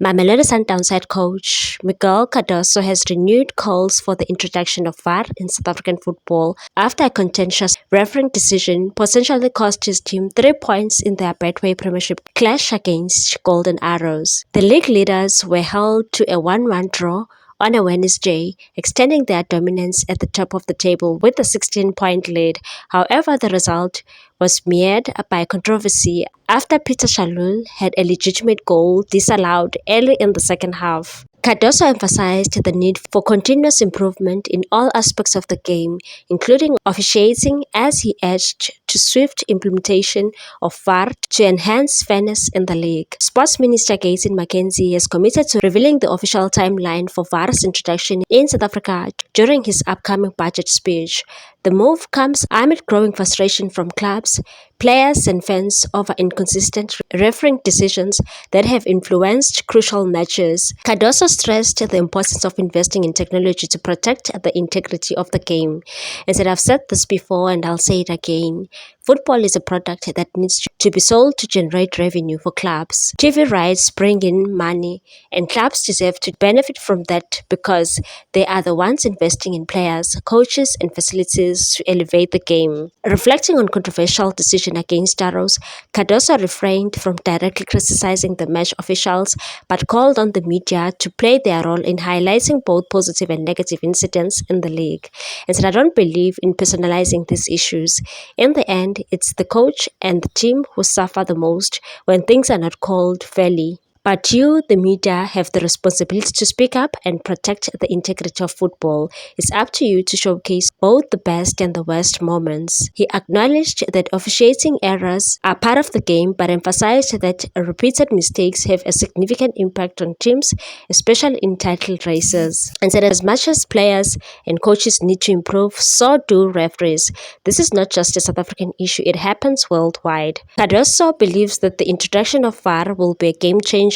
Mamelodi Sundowns head coach Miguel Cardoso has renewed calls for the introduction of VAR in South African football after a contentious refereeing decision potentially cost his team 3 points in their Betway Premiership clash against Golden Arrows. The league leaders were held to a 1-1 draw on a Wednesday, extending their dominance at the top of the table with a 16-point lead. However, the result was marred by controversy after Peter Shalul had a legitimate goal disallowed early in the second half. Cardoso emphasized the need for continuous improvement in all aspects of the game, including officiating, as he urged to swift implementation of VAR to enhance fairness in the league. Sports Minister Gayton McKenzie has committed to revealing the official timeline for VAR's introduction in South Africa during his upcoming budget speech. The move comes amid growing frustration from clubs, players and fans over inconsistent refereeing decisions that have influenced crucial matches. Cardoso stressed the importance of investing in technology to protect the integrity of the game. And said, "I've said this before and I'll say it again. Football is a product that needs to be sold to generate revenue for clubs. TV rights bring in money, and clubs deserve to benefit from that because they are the ones investing in players, coaches, and facilities to elevate the game." Reflecting on controversial decision against Arrows, Cardoso refrained from directly criticizing the match officials but called on the media to play their role in highlighting both positive and negative incidents in the league, and said, "I don't believe in personalizing these issues. In the end, it's the coach and the team who suffer the most when things are not called fairly. But you, the media, have the responsibility to speak up and protect the integrity of football. It's up to you to showcase both the best and the worst moments." He acknowledged that officiating errors are part of the game, but emphasized that repeated mistakes have a significant impact on teams, especially in title races, and said as much as players and coaches need to improve, so do referees. This is not just a South African issue, it happens worldwide. Cardoso believes that the introduction of VAR will be a game changer,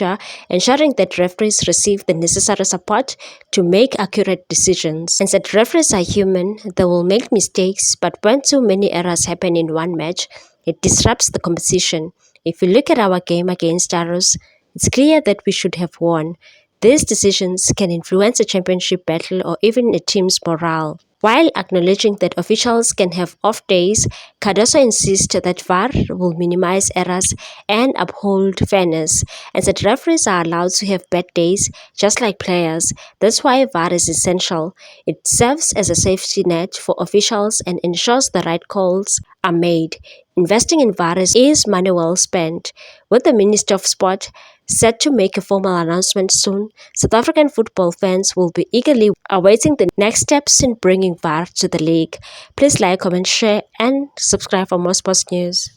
ensuring that referees receive the necessary support to make accurate decisions, and said referees are human, they will make mistakes, but when too many errors happen in one match, it disrupts the competition. If you look at our game against Arrows, it's clear that we should have won. These decisions can influence a championship battle or even a team's morale. While acknowledging that officials can have off days, Cardoso insists that VAR will minimize errors and uphold fairness, and that referees are allowed to have bad days just like players. That's why VAR is essential. It serves as a safety net for officials and ensures the right calls are made. Investing in VAR is money well spent. With the Minister of Sport set to make a formal announcement soon, South African football fans will be eagerly awaiting the next steps in bringing VAR to the league. Please like, comment, share, and subscribe for more sports news.